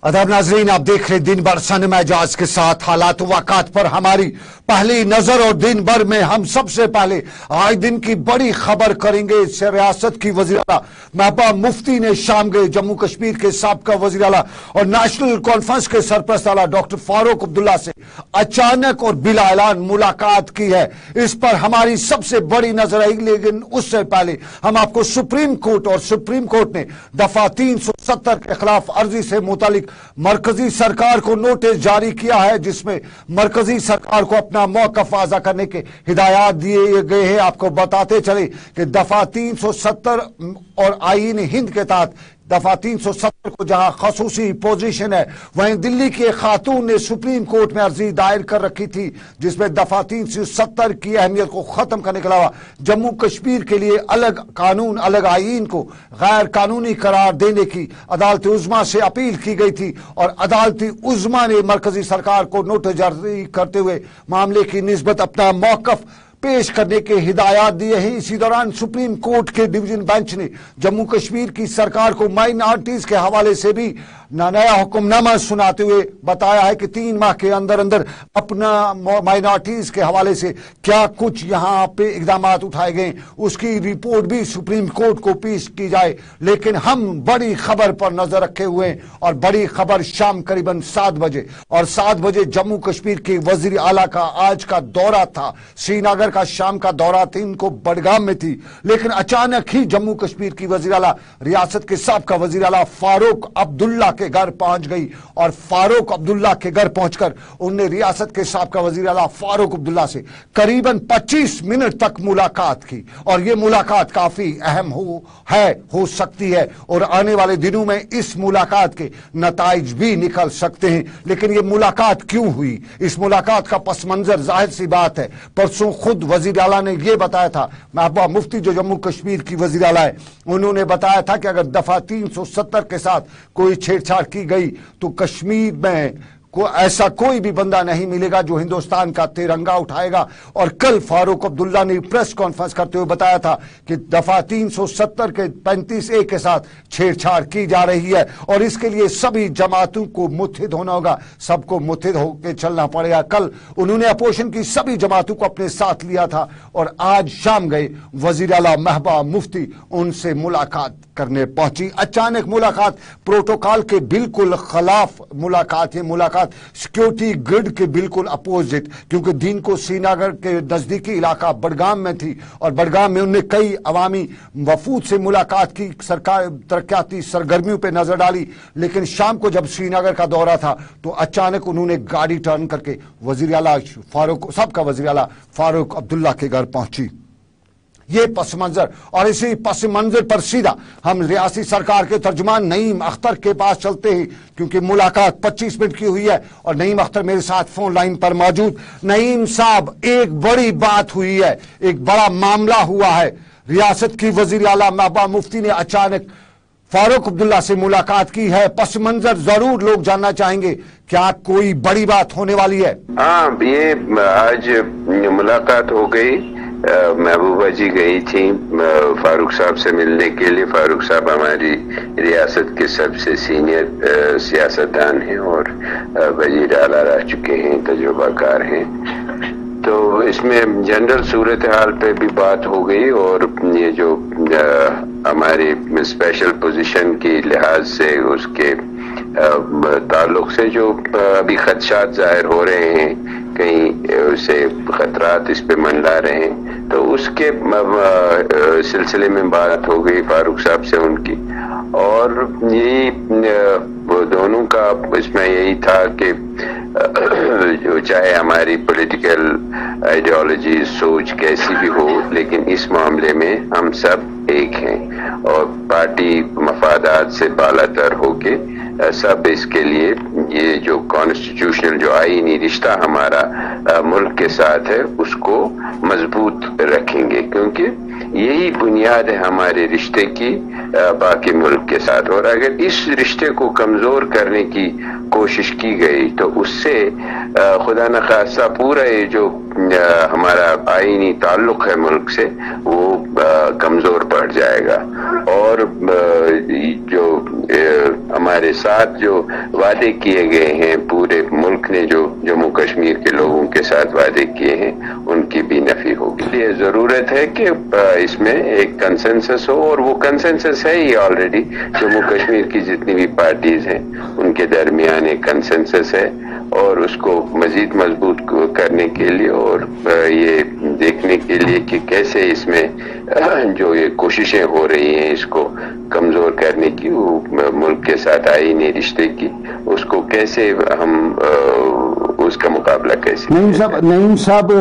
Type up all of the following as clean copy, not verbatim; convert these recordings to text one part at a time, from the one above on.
आदाब नाजरीन, आप देख रहे दिन भर सनम एजाज के साथ हालात वाक़ात पर हमारी पहली नजर। और दिन भर में हम सबसे पहले आज दिन की बड़ी खबर करेंगे। रियासत की वज़ीर आला महबूबा मुफ्ती ने शाम गए जम्मू कश्मीर के साबका वज़ीर आला और नेशनल कॉन्फ्रेंस के सरपरस्त आला डॉक्टर फारूक अब्दुल्ला से अचानक और बिला ऐलान मुलाकात की है। इस पर हमारी सबसे बड़ी नजर आई। लेकिन उससे पहले हम आपको सुप्रीम कोर्ट ने दफा 370 के खिलाफ अर्जी से मुतालिक मरकजी सरकार को नोटिस जारी किया है, जिसमें मरकजी सरकार को अपना मौक़िफ़ वाज़ा करने के हिदायत दिए गए हैं। आपको बताते चले कि दफा 370 और आईन हिंद के तहत दफा 370 को जहां खसूसी पोजीशन है, वहीं दिल्ली के खातून ने सुप्रीम कोर्ट में अर्जी दायर कर रखी थी, जिसमें दफा 370 की अहमियत को खत्म करने के अलावा जम्मू कश्मीर के लिए अलग कानून, अलग आईन को गैर कानूनी करार देने की अदालत उज़्मा से अपील की गई थी। और अदालत उज़्मा ने मरकजी सरकार को नोटिस जारी करते हुए मामले की निस्बत अपना मौक़िफ़ पेश करने के हिदायत दिए हैं। इसी दौरान सुप्रीम कोर्ट के डिवीजन बेंच ने जम्मू कश्मीर की सरकार को माइनॉरिटीज के हवाले से भी नया हुक्मनामा सुनाते हुए बताया है कि 3 माह के अंदर अंदर अपना माइनॉरिटीज के हवाले से क्या कुछ यहाँ पे इकदाम उठाए गए, उसकी रिपोर्ट भी सुप्रीम कोर्ट को पेश की जाए। लेकिन हम बड़ी खबर पर नजर रखे हुए हैं और बड़ी खबर शाम करीबन 7 बजे और 7 बजे जम्मू कश्मीर के वजीर आला का आज का दौरा था। श्रीनगर का शाम का दौरा थी, इनको बडगाम में थी। लेकिन अचानक ही जम्मू कश्मीर की वजीर आला रियासत के साबका वजीर आला फारूक अब्दुल्ला के घर पहुंच गई और फारूक अब्दुल्ला के घर पहुंचकर उनने रियासत के साबका वजीर आला फारूक अब्दुल्ला से करीबन 25 मिनट तक मुलाकात की। और यह मुलाकात काफी अहम हो सकती है और आने वाले दिनों में इस मुलाकात के नताइज भी निकल सकते हैं। लेकिन यह मुलाकात क्यों हुई, इस मुलाकात का पस मंजर जाहिर सी बात है, परसों खुद वजीर आला ने यह बताया था, महबूबा मुफ्ती जो जम्मू कश्मीर की वजीर आला है, उन्होंने बताया था कि अगर दफा 370 के साथ कोई छेड़छाड़ की गई तो कश्मीर में ऐसा कोई भी बंदा नहीं मिलेगा जो हिंदुस्तान का तिरंगा उठाएगा। और कल फारूक अब्दुल्ला ने प्रेस कॉन्फ्रेंस करते हुए बताया था कि दफा 370 के 35A के साथ छेड़छाड़ की जा रही है और इसके लिए सभी जमातों को मुत्हिद होना होगा, सबको मुत्हिद होकर चलना पड़ेगा। कल उन्होंने अपोजिशन की सभी जमातों को अपने साथ लिया था और आज शाम गए वजीर आला महबूबा मुफ्ती उनसे मुलाकात करने पहुंची। अचानक मुलाकात प्रोटोकॉल के बिल्कुल खिलाफ मुलाकात, ये मुलाकात सिक्योरिटी ग्रिड के बिल्कुल अपोजिट, क्योंकि दिन को श्रीनगर के नजदीकी इलाका बडगाम में थी और बडगाम में उन्होंने कई अवामी वफूद से मुलाकात की, सरकार तरक्याती सरगर्मियों पर नजर डाली। लेकिन शाम को जब श्रीनगर का दौरा था तो अचानक उन्होंने गाड़ी टर्न करके वजीर आला सबका वजीर आला फारूक अब्दुल्ला के घर पहुंची। ये पस मंजर और इसी पस मंजर पर सीधा हम रियासी सरकार के तर्जुमान नईम अख्तर के पास चलते हैं, क्योंकि मुलाकात 25 मिनट की हुई है और नईम अख्तर मेरे साथ फोन लाइन पर मौजूद। नईम साहब, एक बड़ी बात हुई है, एक बड़ा मामला हुआ है। रियासत की वजीर आला महबूबा मुफ्ती ने अचानक फारूक अब्दुल्ला से मुलाकात की है। पस मंजर जरूर लोग जानना चाहेंगे, क्या कोई बड़ी बात होने वाली है? हाँ, ये आज मुलाकात हो गई। महबूबा जी गई थी फारूक साहब से मिलने के लिए। फारूक साहब हमारी रियासत के सबसे सीनियर सियासतदान हैं और वजीर आला रह चुके हैं, तजुर्बाकार हैं। तो इसमें जनरल सूरत हाल पे भी बात हो गई और ये जो हमारी स्पेशल पोजीशन की लिहाज से उसके ताल्लुक से जो अभी खदशात जाहिर हो रहे हैं, कहीं उसे खतरात इस पे मंडरा रहे हैं, तो उसके सिलसिले में बात हो गई फारूक साहब से उनकी। और यही दोनों का इसमें यही था कि जो चाहे हमारी पॉलिटिकल आइडियोलॉजी सोच कैसी भी हो, लेकिन इस मामले में हम सब एक हैं और पार्टी मफादात से बालातर होके सब इसके लिए ये जो कॉन्स्टिट्यूशनल जो आईनी रिश्ता हमारा मुल्क के साथ है उसको मजबूत रखेंगे, क्योंकि यही बुनियाद है हमारे रिश्ते की बाकी मुल्क के साथ। और अगर इस रिश्ते को कमजोर करने की कोशिश की गई तो उससे खुदा न खास्ता पूरा ये जो हमारा आईनी ताल्लुक है मुल्क से वो कमजोर पड़ जाएगा। और जो ہمارے ساتھ جو وعدے کیے گئے ہیں پورے ملک نے، جو جموں کشمیر کے لوگوں کے ساتھ وعدے کیے ہیں، ان کی بھی نفی ہوگی۔ یہ ضرورت ہے کہ اس میں ایک کنسنسس ہو، اور وہ کنسنسس ہے ہی آلریڈی۔ جموں کشمیر کی جتنی بھی پارٹیز ہیں ان کے درمیان ایک کنسنسس ہے، اور اس کو مزید مضبوط کرنے کے لیے اور یہ دیکھنے کے لیے کہ کیسے اس میں جو یہ کوششیں ہو رہی ہیں اس کو کمزور کرنے کی، وہ ملک کے ساتھ آئینی رشتے کی، اس کو کیسے ہم اس کا مقابلہ کیسے۔ نعیم صاحب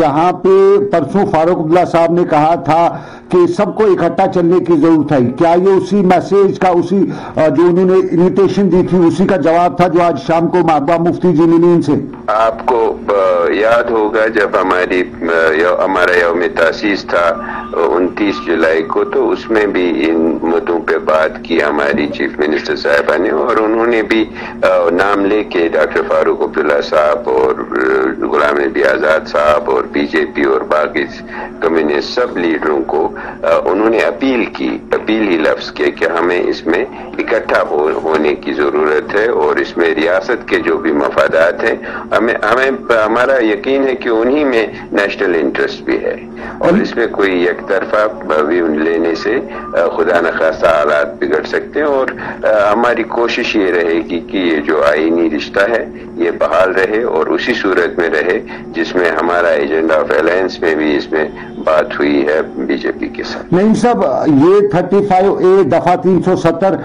یہاں پہ پرسوں فاروق عبداللہ صاحب نے کہا تھا کہ سب کو اکٹھا چلنے کی ضرورت ہے، کیا یہ اسی میسیج کا، اسی جو انہوں نے انویٹیشن دی تھی اسی کا جواب تھا جو آج شام کو محبوبہ مفتی جی ملی ان سے؟ آپ کو یاد ہوگا جب ہمارا یوم تاسیس تھا 29 جولائی کو، تو اس میں بھی ان مدعوں پہ بات کی ہماری چیف منسٹر صاحبہ نے، اور انہوں نے بھی نام لے کے ڈاکٹر فاروق عبداللہ صاحب اور غلام نبی آزاد صاحب اور بی جے پی اور باقی کمیونسٹ سب لیڈروں کو انہوں نے اپیل ہی لفظ کے کہ ہمیں اس میں اکٹھا ہونے کی ضرورت ہے، اور اس میں ریاست کے جو بھی مفادات ہیں ہمارا یقین ہے کہ انہی میں نیشنل انٹرسٹ بھی ہے، اور اس میں کوئی یک طرفہ ویو لینے سے خدا نخواستہ حالات بگڑ سکتے ہیں، اور ہماری کوشش یہ رہے گی کہ یہ جو آئینی رشتہ ہے یہ بحال رہے، اور اسی صورت میں رہے جس میں ہمارا ایجنڈا آف الائنس میں بھی اس میں بات ہوئی ہے بی جے پی کے ساتھ۔ نعیم صاحب، یہ 35A دفعہ 370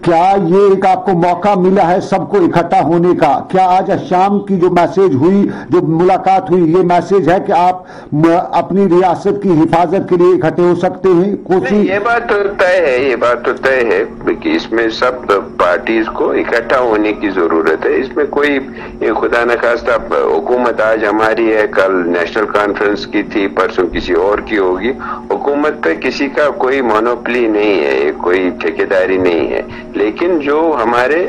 کیا یہ ایک آپ کو موقع ملا ہے سب کو اکٹھا ہونے کا؟ کیا آج شام کی جو میسیج ہوئی، جو ملاقات ہوئی، یہ میسیج ہے کہ آپ اپنی ریاست کی حفاظت کے لیے اکٹھے ہو سکتے ہیں؟ یہ بات تو طے ہے کہ اس میں سب پارٹیز کو اکٹھا ہونے کی ضرورت ہے۔ اس میں کوئی خدا نخواستہ حکومت آج ہماری ہے، کل نیشنل کانفرنس کی تھی، پرسوں کسی اور کی ہوگی، حکومت پہ کسی کا کوئی مونوپلی نہیں ہے، کوئی ٹھیکیداری نہیں ہے، لیکن جو ہمارے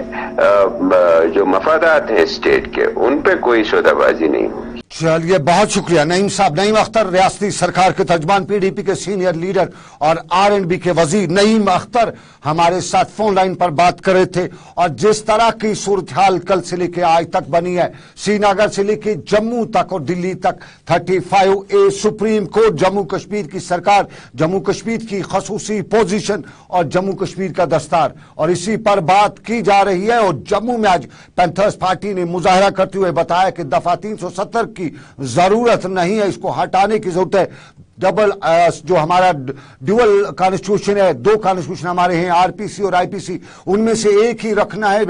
جو مفادات ہیں اسٹیٹ کے، ان پہ کوئی سودا بازی نہیں ہوگی۔ چلیے، بہت شکریہ نعیم صاحب۔ نعیم اختر، ریاستی سرکار کے ترجمان، پی ڈی پی کے سینئر لیڈر اور RNB کے وزیر نعیم اختر ہمارے ساتھ فون لائن پر بات کر رہے تھے، اور جس طرح کی صورتحال کل سے لے کے آج تک بنی ہے، سری نگر سے لے کے جموں تک اور دلی تک 35A supreme court, Jammu Kashmir کی سرکار، جموں کشمیر کی خصوصی پوزیشن اور جموں کشمیر کا دستار، اور اسی پر بات کی جا رہی ہے۔ اور جموں میں آج پینتھرز پارٹی نے مظاہرہ کرتے ہوئے بتایا کہ دفعہ 370 کی ضرورت نہیں ہے، اس کو ہٹانے کی ضرورت ہے۔ جو ہمارا ڈیول کانسٹیٹیوشن ہے، 2 کانسٹیٹیوشن ہمارے ہیں، RPC اور IPC، ان میں سے ایک ہی رکھنا ہے،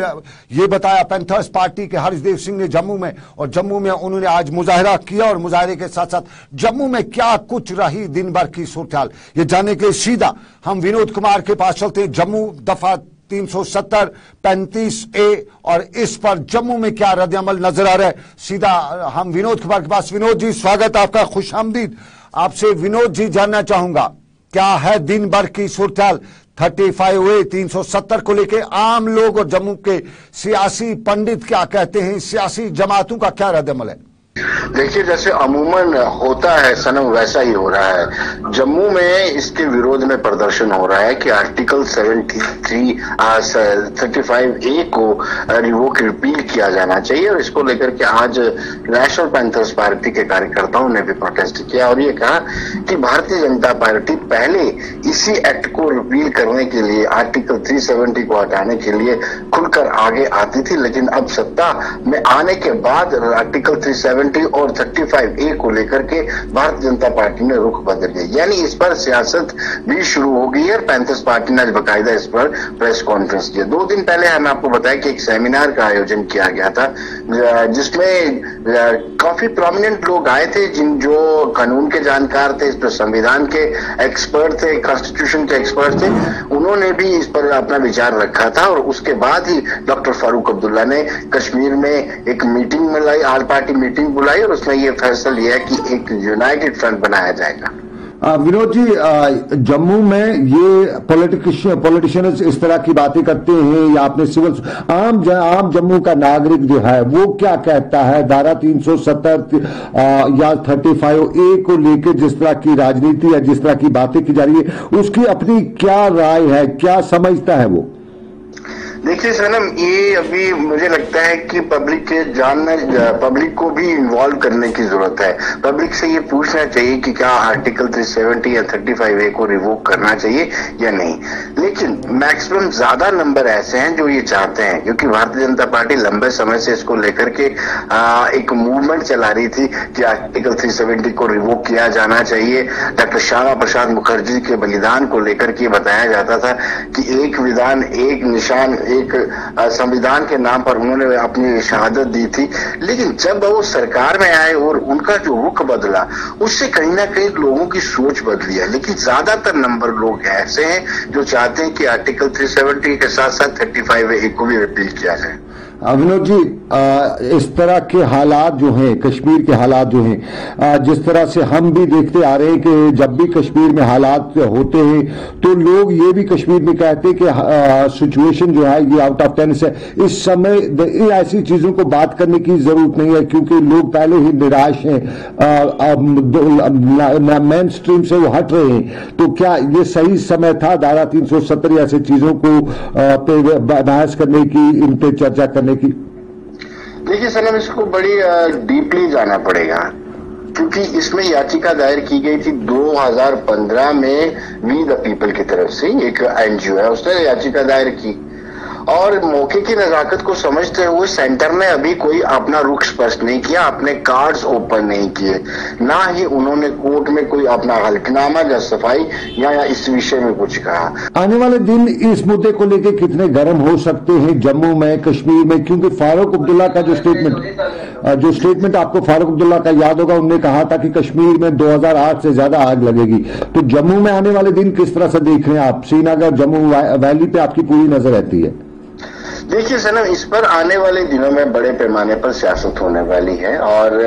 یہ بتایا پینتھرز پارٹی کے ہریش دیو سنگھ نے جموں میں، اور جموں میں انہوں نے آج مظاہرہ کیا، اور مظاہرے کے ساتھ ساتھ جموں میں کیا کچھ رہی دن بھر کی صورتحال یہ جاننے کے سیدھا ہم ونود کمار کے پاس چلتے ہیں۔ جموں دفعہ 370 35A اور اس پر جموں میں کیا رد عمل نظر آ رہا ہے، سیدھا ہم ونود کمار کے پاس۔ ونود جی، سواگت آپ کا، خوش آمدید۔ آپ سے ونود جی جاننا چاہوں گا کیا ہے دن بھر کی صورتحال 35A 370 کو لے کے، عام لوگ اور جموں کے سیاسی پنڈت کیا کہتے ہیں، سیاسی جماعتوں کا کیا رد عمل ہے؟ دیکھیے، جیسے عموماً ہوتا ہے سنم ویسا ہی ہو رہا ہے۔ جموں میں اس کے ویرودھ میں پردرشن ہو رہا ہے کہ آرٹیکل 35A کو ریووک ریپیل کیا جانا چاہیے، اور اس کو لے کر کے آج نیشنل پینتھرز پارٹی کے کارکرتاؤں نے بھی پروٹیسٹ کیا، اور یہ کہا کہ بھارتیہ جنتا پارٹی پہلے اسی ایکٹ کو ریپیل کرنے کے لیے، آرٹیکل 370 کو ہٹانے کے لیے کھل کر آگے آتی تھی، لیکن اب سत्ता میں آنے کے بعد آرٹیکل 370 اور 35A کو لے کر کے بھارتیہ جنتا پارٹی نے رخ بدل گئی، یعنی اس پر سیاست بھی شروع ہو گئی ہے۔ پینتھرز پارٹی نے باقاعدہ اس پر پریس کانفرنس کیا۔ 2 دن پہلے ہم آپ کو بتایا کہ ایک سیمینار کا آیوجن کیا گیا تھا، جس میں کافی پرومیننٹ لوگ آئے تھے، جو قانون کے جانکار تھے، اس پر سنویدھان کے ایکسپرٹ تھے، کانسٹیٹیوشن کے ایکسپرٹ تھے، انہوں نے بھی اس پر اپنا وچار رکھا تھا، اور اس کے بعد ہی ڈاکٹر فاروق عبداللہ نے کشمیر میں ایک میٹنگ ملائی، آل پارٹی میٹنگ بلائی، اور اس میں یہ فیصلہ لیا کہ ایک یونائٹڈ فرنٹ بنایا جائے گا۔ ونود جی، جموں میں یہ پولیٹیشنز اس طرح کی باتیں کرتے ہیں، یا اپنے عام جموں کا ناگرک جو ہے وہ کیا کہتا ہے دھارا 370 یا 35A کو لے کے، جس طرح کی راجنیتی ہے، جس طرح کی باتیں کی جا رہی ہے، اس کی اپنی کیا رائے ہے، کیا سمجھتا ہے وہ؟ देखिए सनम, ये अभी मुझे लगता है कि पब्लिक को भी इन्वॉल्व करने की जरूरत है। पब्लिक से ये पूछना चाहिए कि क्या आर्टिकल 370 या 35A को रिवोक करना चाहिए या नहीं। लेकिन मैक्सिमम ज्यादा नंबर ऐसे हैं जो ये चाहते हैं, क्योंकि भारतीय जनता पार्टी लंबे समय से इसको लेकर के एक मूवमेंट चला रही थी कि आर्टिकल 370 को रिवोक किया जाना चाहिए। डॉक्टर श्यामा प्रसाद मुखर्जी के बलिदान को लेकर के बताया जाता था कि एक विधान एक निशान, एक संविधान के नाम पर उन्होंने अपनी शहादत दी थी। लेकिन जब वो सरकार में आए और उनका जो रुख बदला, उससे कहीं ना कहीं लोगों की सोच बदली है। लेकिन ज्यादातर नंबर लोग ऐसे हैं जो चाहते हैं कि आर्टिकल 370 के साथ साथ 35A को भी रिपील किया जाए। विनोद जी, इस तरह के हालात जो हैं, कश्मीर के हालात जो हैं, जिस तरह से हम भी देखते आ रहे हैं कि जब भी कश्मीर में हालात होते हैं तो लोग ये भी कश्मीर में कहते हैं कि सिचुएशन जो है ये आउट ऑफ टेंस है। इस समय ऐसी चीजों को बात करने की जरूरत नहीं है, क्योंकि लोग पहले ही निराश हैं, मेन स्ट्रीम से वो हट रहे हैं। तो क्या ये सही समय था धारा 370 ऐसी चीजों को बहस करने की, इन पे चर्चा करने की? देखिए सनम, इसको बड़ी डीपली जाना पड़ेगा, क्योंकि इसमें याचिका दायर की गई थी 2015 में वी द पीपल की तरफ से। एक एनजीओ है, उसने याचिका दायर की और मौके की नजाकत को समझते हुए सेंटर ने अभी कोई अपना रुख स्पष्ट नहीं किया, अपने कार्ड्स ओपन नहीं किए, ना ही उन्होंने कोर्ट में कोई अपना हल्फनामा या सफाई या इस विषय में कुछ कहा। आने वाले दिन इस मुद्दे को लेकर कितने गर्म हो सकते हैं जम्मू में, कश्मीर में? क्योंकि फारूक अब्दुल्ला का जो स्टेटमेंट आपको फारूक अब्दुल्ला का याद होगा, उन्होंने कहा था कि कश्मीर में 2008 से ज्यादा आग लगेगी। तो जम्मू में आने वाले दिन किस तरह से देख रहे हैं आप? श्रीनगर, जम्मू वैली पे आपकी पूरी नजर रहती है? देखिए सनम, इस पर आने वाले दिनों में बड़े पैमाने पर सियासत होने वाली है और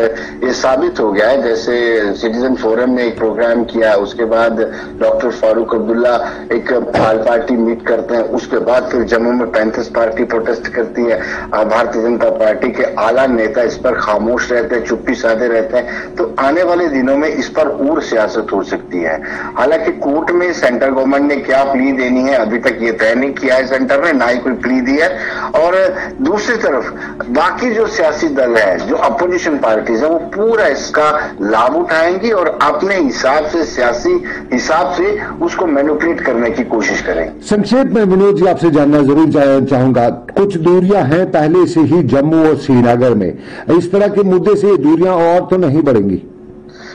ये साबित हो गया है। जैसे सिटीजन फोरम ने एक प्रोग्राम किया, उसके बाद डॉक्टर फारूक अब्दुल्ला एक पार्टी मीट करते हैं, उसके बाद फिर जम्मू में पैंथर्स पार्टी प्रोटेस्ट करती है। भारतीय जनता पार्टी के आला नेता इस पर खामोश रहते हैं, चुप्पी साधे रहते हैं। तो आने वाले दिनों में इस पर और सियासत हो सकती है। हालांकि कोर्ट में सेंट्रल गवर्नमेंट ने क्या प्ली देनी है अभी तक ये तय नहीं किया है सेंटर ने, ना ही कोई प्ली दी है। और दूसरी तरफ बाकी जो सियासी दल है, जो अपोजिशन पार्टीज है, वो पूरा इसका लाभ उठाएंगी और अपने हिसाब से, सियासी हिसाब से उसको मैनिपुलेट करने की कोशिश करेंगे। संक्षेप में विनोद जी आपसे जानना जरूर चाहूंगा, कुछ दूरियां हैं पहले से ही जम्मू और श्रीनगर में, इस तरह के मुद्दे से दूरियां और तो नहीं बढ़ेंगी?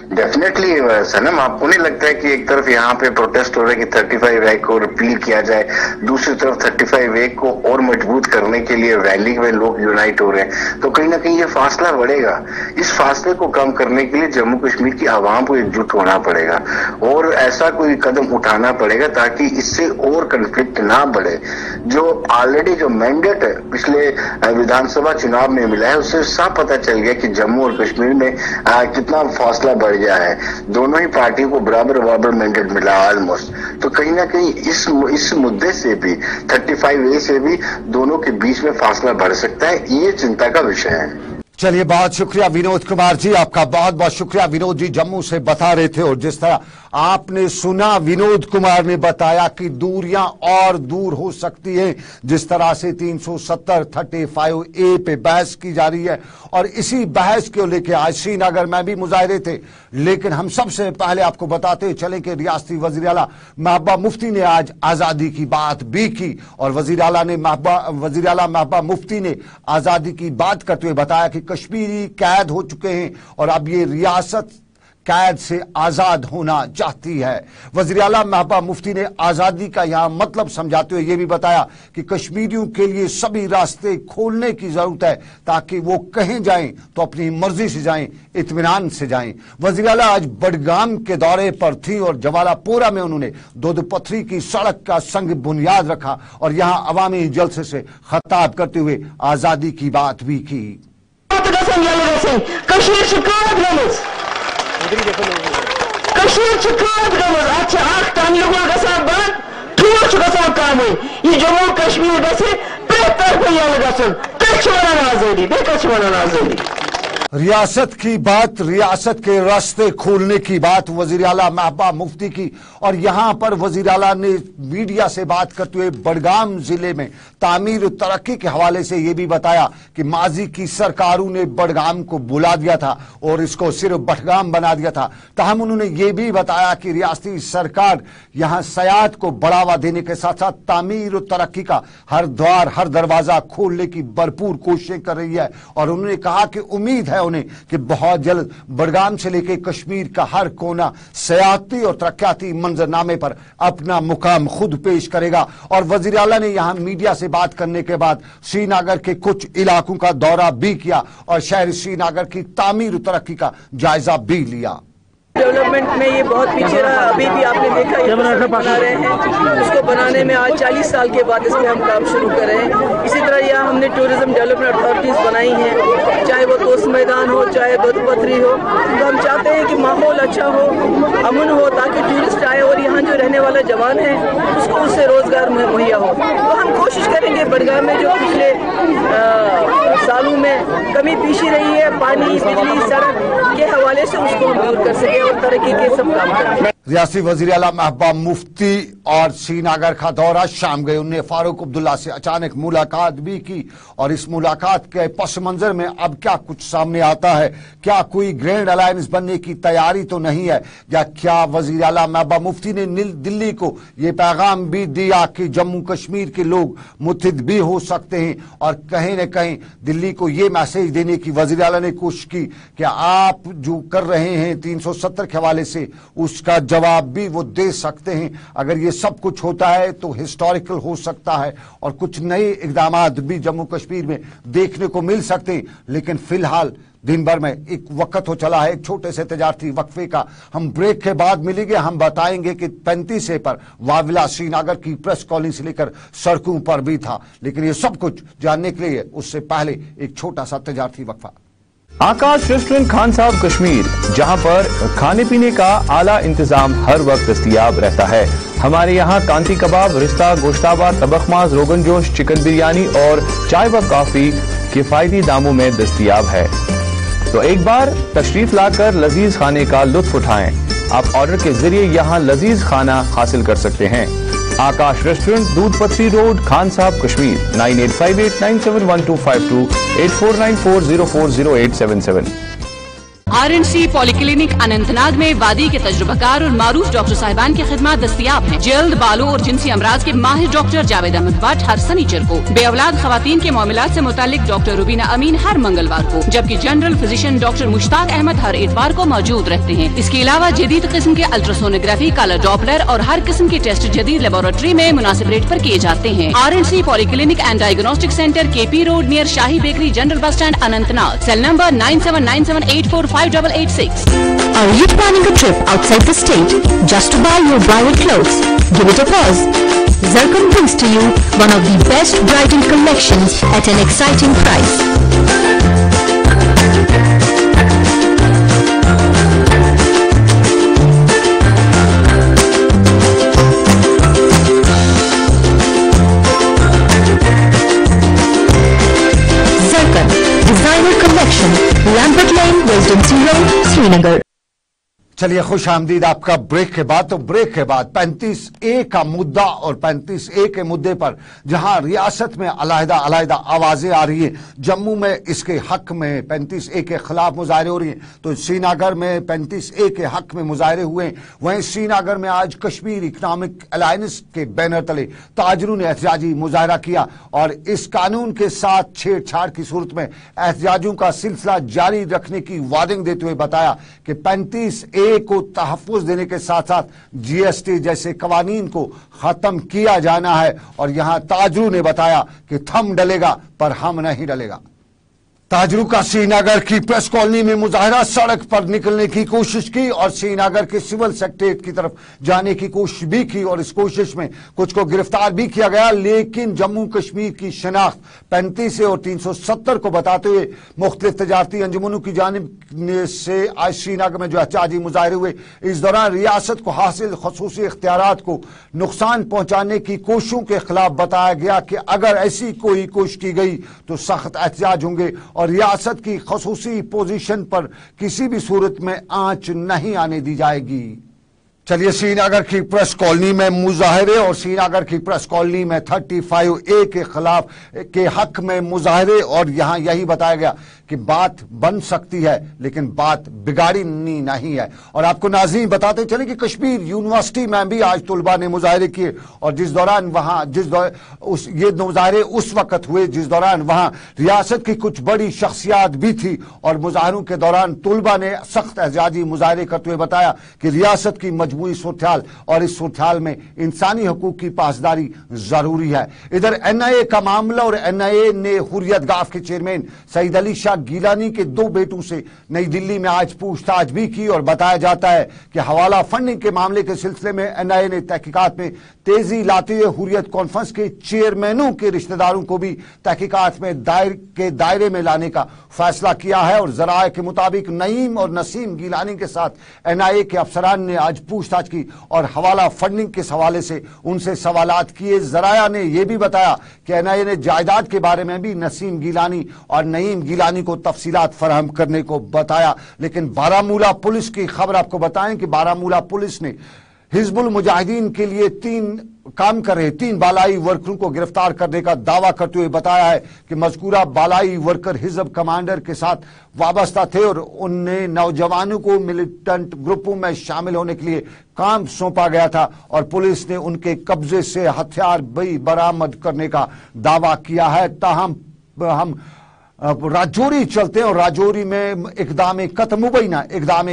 डेफिनेटली सनम, आपको नहीं लगता है कि एक तरफ यहाँ पे प्रोटेस्ट हो रहा है कि 35A को रिपील किया जाए, दूसरी तरफ 35A को और मजबूत करने के लिए रैली में लोग यूनाइट हो रहे हैं, तो कहीं ना कहीं ये फासला बढ़ेगा। इस फासले को कम करने के लिए जम्मू कश्मीर की आवाम को एकजुट होना पड़ेगा और ऐसा कोई कदम उठाना पड़ेगा ताकि इससे और कन्फ्लिक्ट ना बढ़े। जो ऑलरेडी जो मैंडेट है पिछले विधानसभा चुनाव में मिला है, उससे साफ पता चल गया कि जम्मू और कश्मीर में कितना फासला बढ़ गया है। दोनों ही पार्टियों को बराबर मैंडेट मिला ऑलमोस्ट। तो कहीं ना कहीं इस मुद्दे से भी, 35A से भी दोनों के बीच में फासला बढ़ सकता है, ये चिंता का विषय है। चलिए, बहुत शुक्रिया विनोद कुमार जी, आपका बहुत बहुत शुक्रिया। विनोद जी जम्मू से बता रहे थे और जिस तरह आपने सुना, विनोद कुमार ने बताया कि दूरियां और दूर हो सकती हैं। जिस तरह से 370 35A पे बहस की जा रही है और इसी बहस को लेकर आज श्रीनगर में भी मुजाहरे थे। लेकिन हम सबसे पहले आपको बताते चले कि रियासती वजीर आला महबूबा मुफ्ती ने आज आजादी की बात भी की और वजीर आला महबूबा मुफ्ती ने आजादी की बात करते हुए बताया कि कश्मीरी कैद हो चुके हैं और अब ये रियासत कैद से आजाद होना चाहती है। वज़ीर आला महबूबा मुफ्ती ने आजादी का यहां मतलब समझाते हुए यह भी बताया कि कश्मीरियों के लिए सभी रास्ते खोलने की जरूरत है ताकि वो कहीं जाएं तो अपनी मर्जी से जाएं, इत्मीनान से जाएं। वज़ीर आला आज बडगाम के दौरे पर थी और जवालापोरा में उन्होंने दूधपथरी की सड़क का संग बुनियाद रखा और यहां अवामी जलसे से खिताब करते हुए आजादी की बात भी की। ये जम्मू कश्मीर गसे बेहतर पे आजादी रियासत की बात, रियासत के रास्ते खोलने की बात वजीर आला महबूबा मुफ्ती की। और यहां पर वजीर आला ने मीडिया से बात करते हुए बडगाम जिले में तामीर और तरक्की के हवाले से यह भी बताया कि माजी की सरकारों ने बडगाम को बुला दिया था और इसको सिर्फ बडगाम बना दिया था। ताहम उन्होंने ये भी बताया कि रियासती सरकार यहां सयाहत को बढ़ावा देने के साथ साथ तामीर और तरक्की का हर द्वार हर दरवाजा खोलने की भरपूर कोशिशें कर रही है। और उन्होंने कहा कि उम्मीद है उन्हें कि बहुत जल्द बडगाम से लेकर कश्मीर का हर कोना सयाहती और तरक्याती मंजरनामे पर अपना मुकाम खुद पेश करेगा। और वजीर आला ने यहां मीडिया से बात करने के बाद श्रीनगर के कुछ इलाकों का दौरा भी किया और शहर श्रीनगर की तामीर और तरक्की का जायजा भी लिया। डेवलपमेंट में ये बहुत पीछे रहा, अभी भी आपने देखा ये बना रहे हैं, उसको बनाने में आज 40 साल के बाद इसमें हम काम शुरू कर रहे हैं। इसी तरह यहाँ हमने टूरिज्म डेवलपमेंट अथॉरिटीज़ बनाई हैं, चाहे वो तोस मैदान हो चाहे बदपथरी हो। तो हम चाहते हैं कि माहौल अच्छा हो, अमन हो, ताकि टूरिस्ट आए और यहाँ जो रहने वाला जवान है उसको उससे रोज़गार मुहैया हो। तो हम कोशिश करेंगे बडगाम में जो पिछले सालों में कमी पीछी रही है पानी बिजली सड़क के हवाले से उसको हम दूर कर सके और तरक्की के सब काम करें। रियासी वजीर आला महबूबा मुफ्ती और श्रीनगर का दौरा शाम गए। उन्होंने फारूक अब्दुल्ला से अचानक मुलाकात भी की और इस मुलाकात के पस मंजर में अब क्या कुछ सामने आता है, क्या कोई ग्रैंड अलायंस बनने की तैयारी तो नहीं है, या क्या वजीर आला महबूबा मुफ्ती ने दिल्ली को ये पैगाम भी दिया कि जम्मू कश्मीर के लोग मुत्तहिद भी हो सकते हैं। और कहीं न कहीं दिल्ली को ये मैसेज देने की वजीर आला ने कोशिश की कि आप जो कर रहे हैं 370 के हवाले से उसका जवाब भी वो दे सकते हैं। अगर ये सब कुछ होता है तो हिस्टोरिकल हो सकता है और कुछ नए इकदामात भी जम्मू कश्मीर में देखने को मिल सकते हैं। लेकिन फिलहाल दिन भर में एक वक्त हो चला है एक छोटे से तजारती वक्फे का। हम ब्रेक के बाद मिलेंगे, हम बताएंगे कि 35 पर वाविला श्रीनगर की प्रेस कॉलोनी से लेकर सड़कों पर भी था। लेकिन ये सब कुछ जानने के लिए उससे पहले एक छोटा सा तजारती वक्फा। आकाश रेस्टोरेंट खान साहब कश्मीर, जहां पर खाने पीने का आला इंतजाम हर वक्त दस्तयाब रहता है। हमारे यहाँ कांती कबाब, रिश्ता, गोश्ताबा, तबखमाज, रोगन जोश, चिकन बिरयानी और चाय व कॉफी किफायती दामों में दस्तयाब है। तो एक बार तशरीफ लाकर लजीज खाने का लुत्फ उठाएं। आप ऑर्डर के जरिए यहाँ लजीज खाना हासिल कर सकते हैं। आकाश रेस्टोरेंट, दूध पथरी रोड, खान साहब कश्मीर। 9858971252 8494040877। RNC पॉलिक्लिनिक अनंतनाग में वादी के तजुर्बाकार और मारूफ डॉक्टर साहिबान की खिदमत दस्तयाब हैं। जल्द बालों और जिनसी अमराज के माहिर डॉक्टर जावेद अहमद भट्ट हर सनीचर को, बेअौलाद खवातीन के मामलात से मुतालिक डॉक्टर रुबीना अमीन हर मंगलवार को, जबकि general physician doctor Mushtaq Ahmed हर इतवार को मौजूद रहते हैं। इसके अलावा जदीद किस्म के अल्ट्रासोनोग्राफी, कलर डॉपलर और हर किस्म के टेस्ट जदीद लेबोरेटरी में मुनासिब रेट पर किए जाते हैं। RNC polyclinic and diagnostic centre, KP road near Shahi bakery, general bus stand, Anantnag. Cell number 9797845886। Are you planning a trip outside the state just to buy your bridal clothes? Give it a pause. Zircon brings to you one of the best bridal collections at an exciting price. Zircon Designer Collection, Lambert Lane, Residency Road, Srinagar. चलिए खुश आमदीद आपका break के बाद। तो break के बाद 35A का मुद्दा और 35A के मुद्दे पर जहां रियासत में अलहदा अलहदा आवाजें आ रही हैं, जम्मू में इसके हक में 35A के खिलाफ मुजाहरे हो रही हैं, तो श्रीनगर में 35A के हक में मुजाहरे हुए। वहीं श्रीनगर में आज कश्मीर इकनॉमिक अलायंस के बैनर तले ताजरों ने एहतजाजी मुजाहरा किया और इस कानून के साथ छेड़छाड़ की सूरत में एहतजाजों का सिलसिला जारी रखने की वार्निंग देते हुए बताया कि 35A को तहफ़्फ़ुज़ देने के साथ साथ GST जैसे कवानीन को खत्म किया जाना है। और यहां ताजरू ने बताया कि थम डलेगा पर हम नहीं डलेगा। ताजरू का श्रीनगर की प्रेस कॉलोनी में मुजाहरा, सड़क पर निकलने की कोशिश की और श्रीनगर के सिविल सेक्रेटेरिएट की तरफ जाने की कोशिश भी की और इस कोशिश में कुछ को गिरफ्तार भी किया गया। लेकिन जम्मू कश्मीर की शनाख्त 35 और 370 को बताते हुए मुख्तलिफ तजारती अंजुमनों की जानिब से आज श्रीनगर में जो एहतजाजी मुजाहरे हुए, इस दौरान रियासत को हासिल खसूसी इख्तियारात को नुकसान पहुंचाने की कोशिशों के खिलाफ बताया गया कि अगर ऐसी कोई कोशिश की गई तो सख्त एहतजाज होंगे और रियासत की खसूसी पोजीशन पर किसी भी सूरत में आंच नहीं आने दी जाएगी। चलिए, श्रीनगर की प्रेस कॉलोनी में मुजाहरे और श्रीनगर की प्रेस कॉलोनी में 35A के खिलाफ के हक में मुजाहरे, और यहां यही बताया गया कि बात बन सकती है लेकिन बात बिगाड़नी नहीं है। और आपको नाज़रीन बताते चले कि कश्मीर यूनिवर्सिटी में भी आज तुलबा ने मुजाहरे किए, और ये मुजाहरे उस वक्त हुए जिस दौरान वहां रियासत की कुछ बड़ी शख्सियात भी थी, और मुजाहरों के दौरान तुलबा ने सख्त एहतजाजी मुजाहरे करते हुए बताया कि रियासत की मजमूई सूरत-ए-हाल और इस सूरत-ए-हाल में इंसानी हकूक की पासदारी जरूरी है। इधर NIA का मामला, और NIA ने हुर्रियत गाफ के चेयरमैन सईद अली शाह गिलानी के 2 बेटों से नई दिल्ली में आज पूछताछ भी की, और बताया जाता है कि हवाला फंडिंग के मामले के सिलसिले में NIA ने तहकीकात में तेजी लाते हुए हुर्रियत कॉन्फ्रेंस के चेयरमैनों के रिश्तेदारों को भी तहकीकात में दायरे में लाने का फैसला किया है। और जराये के मुताबिक नईम और नसीम गिलानी के साथ NIA के अफसरान ने आज पूछताछ की और हवाला फंडिंग के हवाले से उनसे सवालात किए। जराया ने यह भी बताया कि NIA ने जायदाद के बारे में भी नसीम गिलानी और नईम गिलानी को तफसीलात फराहम करने को बताया। लेकिन बारामूला पुलिस की खबर आपको बताएं कि बारामूला पुलिस ने हिजबुल मुजाहिदीन के लिए 3 बालाई वर्करों को गिरफ्तार करने का दावा करते हुए बताया है कि मज़कूरा बालाई वर्कर हिजब कमांडर के साथ वाबस्ता थे और उन्हें नौजवानों को मिलिटेंट ग्रुपों में शामिल होने के लिए काम सौंपा गया था, और पुलिस ने उनके कब्जे से हथियार भी बरामद करने का दावा किया है। ताहम हम राजौरी चलते हैं, और राजौरी में इक़दाम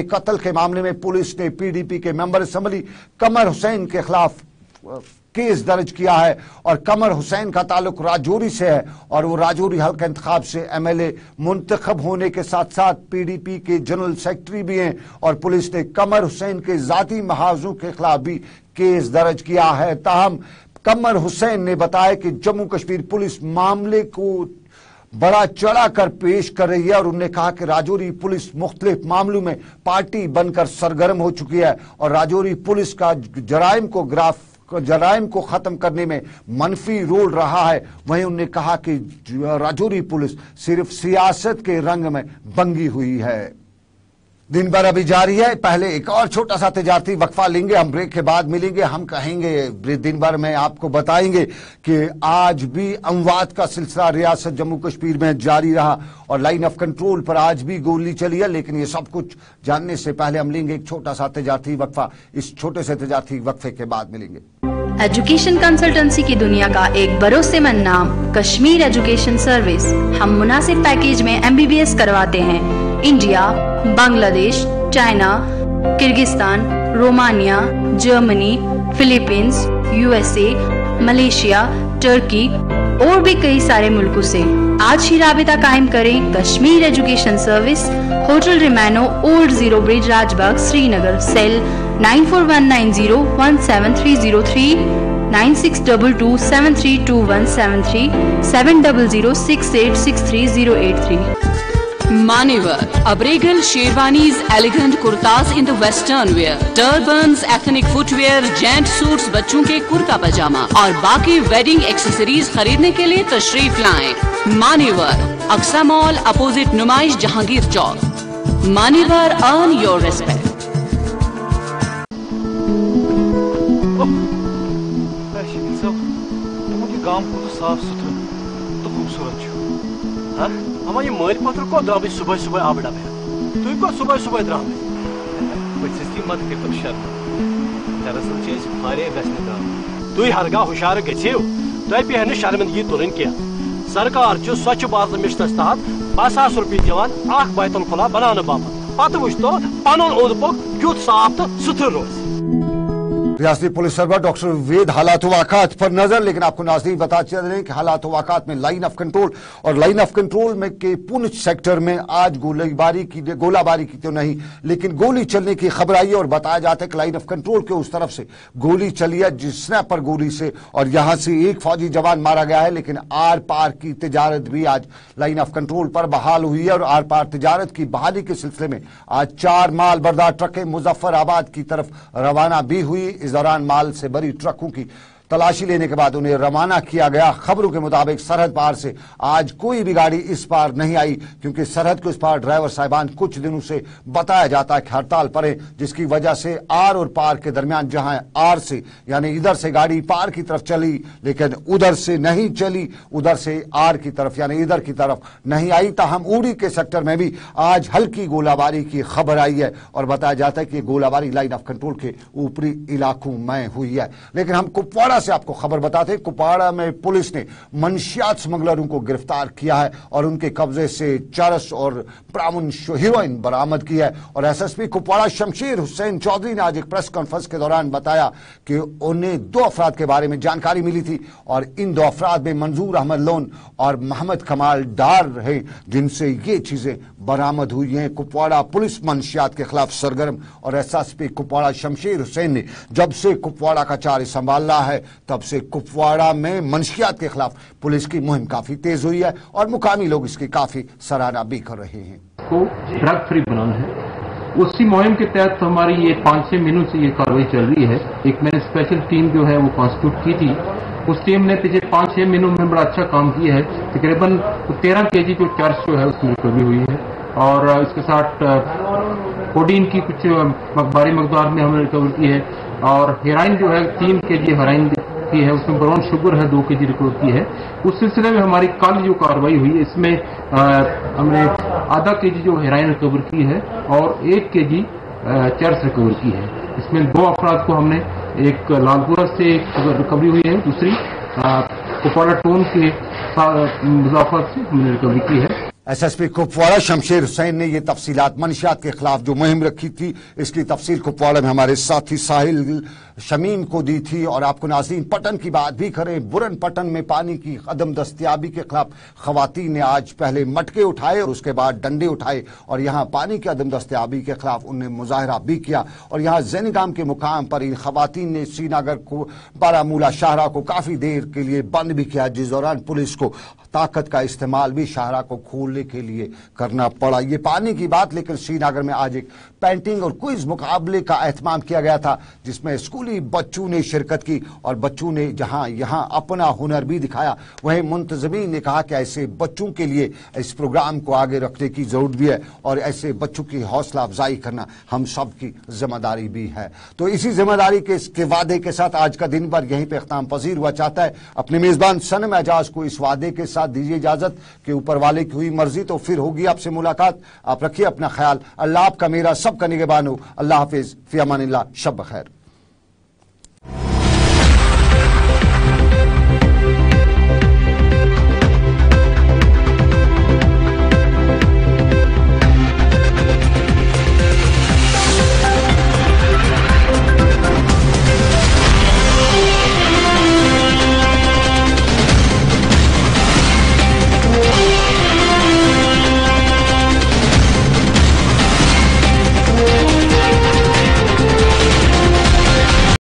कत्ल के मामले में पुलिस ने PDP के मेंबर असेंबली कमर हुसैन के खिलाफ केस दर्ज किया है, और कमर हुसैन का ताल्लुक राजौरी से है, और वो राजौरी हल्का इंतखाब से MLA मुंतखब होने के साथ साथ PDP के जनरल सेक्रेटरी भी हैं, और पुलिस ने कमर हुसैन के जाती महाजों के खिलाफ भी केस दर्ज किया है। ताहम कमर हुसैन ने बताया कि जम्मू कश्मीर पुलिस मामले को बड़ा चढ़ा कर पेश कर रही है, और उन्होंने कहा कि राजौरी पुलिस मुख्तलिफ मामलों में पार्टी बनकर सरगर्म हो चुकी है, और राजौरी पुलिस का जराइम को खत्म करने में मनफी रोल रहा है। वहीं उन्होंने कहा कि राजौरी पुलिस सिर्फ सियासत के रंग में बंगी हुई है। दिन भर अभी जारी है। पहले एक और छोटा सा तिजारती वक्फा लेंगे, हम ब्रेक के बाद मिलेंगे। हम कहेंगे दिन भर में आपको बताएंगे कि आज भी अमवात का सिलसिला रियासत जम्मू कश्मीर में जारी रहा, और लाइन ऑफ कंट्रोल पर आज भी गोली चली है। लेकिन ये सब कुछ जानने से पहले हम लेंगे एक छोटा सा तिजारती वक्फा। इस छोटे से तिजारती वक्फे के बाद मिलेंगे। एजुकेशन कंसल्टेंसी की दुनिया का एक भरोसेमंद नाम कश्मीर एजुकेशन सर्विस। हम मुनासिब पैकेज में MBBS करवाते हैं। India, Bangladesh, China, Kyrgyzstan, Romania, Germany, Philippines, USA, Malaysia, Turkey और भी कई सारे मुल्कों से। आज ही राबिता कायम करें। कश्मीर एजुकेशन सर्विस, होटल रिमानो, old zero bridge, Rajbagh, Srinagar. Cell 9419017303, 9622732173, 7006863083। Manevar, Abregal, Sherwanis, elegant kurtas in the western wear, turbans, ethnic footwear, gent suits, बच्चों के कुर्ता पजामा और बाकी वेडिंग एक्सेसरीज खरीदने के लिए तशरीफ लाएं। मानेवर, अक्सा मॉल अपोजिट नुमाइश जहांगीर चौक। मानेवर, अर्न योर रेस्पेक्ट। गांव को साफ सुथरा तो खूबसूरत हाँ हम ये मल पत्र को द्राम सुबह सुबह आब डबे तुम को सुबह सुबह द्राम बच्ची मत कर शर्म दरअसल वारे गसने द्राम तुम हरगा हुशार गो तुम पे शर्मिंदगी तुलन क्या सरकार स्वच्छ भारत मिशन तहत 5,000 रुपये दिवान बैतुल खुला बनाने बापत पत वो पन ओंद पोक क्युत साफ तो सुथर रोज। रियासती पुलिस सरबराह डॉक्टर वेद हालात वाक़ात पर नजर। लेकिन आपको नाज़रीन बता चल रहे हैं कि हालात वाक़ात में लाइन ऑफ कंट्रोल और लाइन ऑफ कंट्रोल में के पुंछ सेक्टर में आज गोलाबारी की तो नहीं लेकिन गोली चलने की खबर आई है, और बताया जाता है कि लाइन ऑफ कंट्रोल के उस तरफ से गोली चली है जिस स्नैपर गोली से, और यहां से एक फौजी जवान मारा गया है। लेकिन आर पार की तिजारत भी आज लाइन ऑफ कंट्रोल पर बहाल हुई है, और आर पार तिजारत की बहाली के सिलसिले में आज 4 माल बरदार ट्रकें मुजफ्फराबाद की तरफ रवाना भी हुई। इस दौरान माल से भरी ट्रकों की तलाशी लेने के बाद उन्हें रवाना किया गया। खबरों के मुताबिक सरहद पार से आज कोई भी गाड़ी इस पार नहीं आई, क्योंकि सरहद के उस पार ड्राइवर साहिबान कुछ दिनों से बताया जाता है कि हड़ताल पर है, जिसकी वजह से आर और पार के दरमियान, जहां आर से यानी इधर से गाड़ी पार की तरफ चली लेकिन उधर से नहीं चली, उधर से आर की तरफ यानी इधर की तरफ नहीं आई। ताहम उड़ी के सेक्टर में भी आज हल्की गोलाबारी की खबर आई है और बताया जाता है कि गोलाबारी लाइन ऑफ कंट्रोल के ऊपरी इलाकों में हुई है। लेकिन हम कुपवाड़ा से आपको खबर बताते हैं, कुपवाड़ा में पुलिस ने मंशियात स्मगलरों को गिरफ्तार किया है और उनके कब्जे से चरस और ब्राउन हीरोइन बरामद की है। और एसएसपी कुपवाड़ा शमशेर हुसैन चौधरी ने आज एक प्रेस कॉन्फ्रेंस के दौरान बताया कि उन्हें 2 अफराद के बारे में जानकारी मिली थी और इन 2 अफराद में मंजूर अहमद लोन और मोहम्मद कमाल डार रहे, जिनसे ये चीजें बरामद हुई हैं। कुपवाड़ा पुलिस मंशियात के खिलाफ सरगर्म और एसएसपी कुपवाड़ा शमशेर हुसैन ने जब से कुपवाड़ा का चार्ज संभाला है तब से कुपवाड़ा में मंशियात के खिलाफ पुलिस की मुहिम काफी तेज हुई है और मुकामी लोग इसकी काफी सराहना भी कर रहे हैं। को ड्रग फ्री बनाना है, उसी मुहिम के तहत हमारी ये 5-6 महीनों से ये कार्रवाई चल रही है। एक मैंने स्पेशल टीम जो है वो कॉन्स्टिट्यूट की थी, उस टीम ने पिछले 5-6 महीनों में बड़ा अच्छा काम किया है। तकरीबन 13 kg जो चर्च जो है उसकी रिकवरी हुई है और इसके साथ कोडीन की कुछ भारी मकदार में हमने रिकवर की है और हेरोइन जो है 3 kg हेरोइन की है, उसमें ब्राउन शुगर है 2 kg रिकवर की है। उस सिलसिले में हमारी कल जो कार्रवाई हुई इसमें हमने आधा kg जो हेरोइन रिकवर की है और 1 kg चर्च रिकवर की है। इसमें 2 अफराद को हमने, एक लालपुरा से रिकवरी हुई है, दूसरी कुपवाड़ा टाउन के मुजाफर से हमने रिकवरी की है। एसएसपी कुपवाड़ा शमशेर हुसैन ने ये तफसीलात मंशियात के खिलाफ जो मुहिम रखी थी इसकी तफसील कुपवाड़ा में हमारे साथी साहिल शमीम को दी थी। और आपको नाज़रीन पटन की बात भी करें, बुरन पटन में पानी की अदम दस्तियाबी के खिलाफ खवातीन ने आज पहले मटके उठाए और उसके बाद डंडे उठाए और यहाँ पानी की अदम दस्तियाबी के खिलाफ उन्हें मुजाहरा भी किया। और यहाँ जैनिगाम के मुकाम पर इन खवातीन ने श्रीनगर को, बारामूला शाहरा को काफी देर के लिए बंद भी किया, जिस दौरान पुलिस को ताकत का इस्तेमाल भी शाहरा को खोलने के लिए करना पड़ा। ये पानी की बात, लेकिन श्रीनगर में आज एक पेंटिंग और क्विज मुकाबले का एहतमाम किया गया था जिसमें स्कूली बच्चों ने शिरकत की और बच्चों ने जहां यहां अपना हुनर भी दिखाया। वहीं मुंतजमीन ने कहा कि ऐसे बच्चों के लिए इस प्रोग्राम को आगे रखने की जरूरत भी है और ऐसे बच्चों की हौसला अफजाई करना हम सब की जिम्मेदारी भी है। तो इसी जिम्मेदारी के इसके वादे के साथ आज का दिन भर यहीं पे इख्तिताम पजीर हुआ चाहता है। अपने मेजबान सनम एजाज को इस वादे के साथ दीजिए इजाजत कि ऊपर वाले की हुई मर्जी तो फिर होगी आपसे मुलाकात। आप रखिए अपना ख्याल। अल्लाह आपका मेरा सबका निगहबान हो। अल्लाह हाफिज, फी अमानिल्लाह, शब खैर।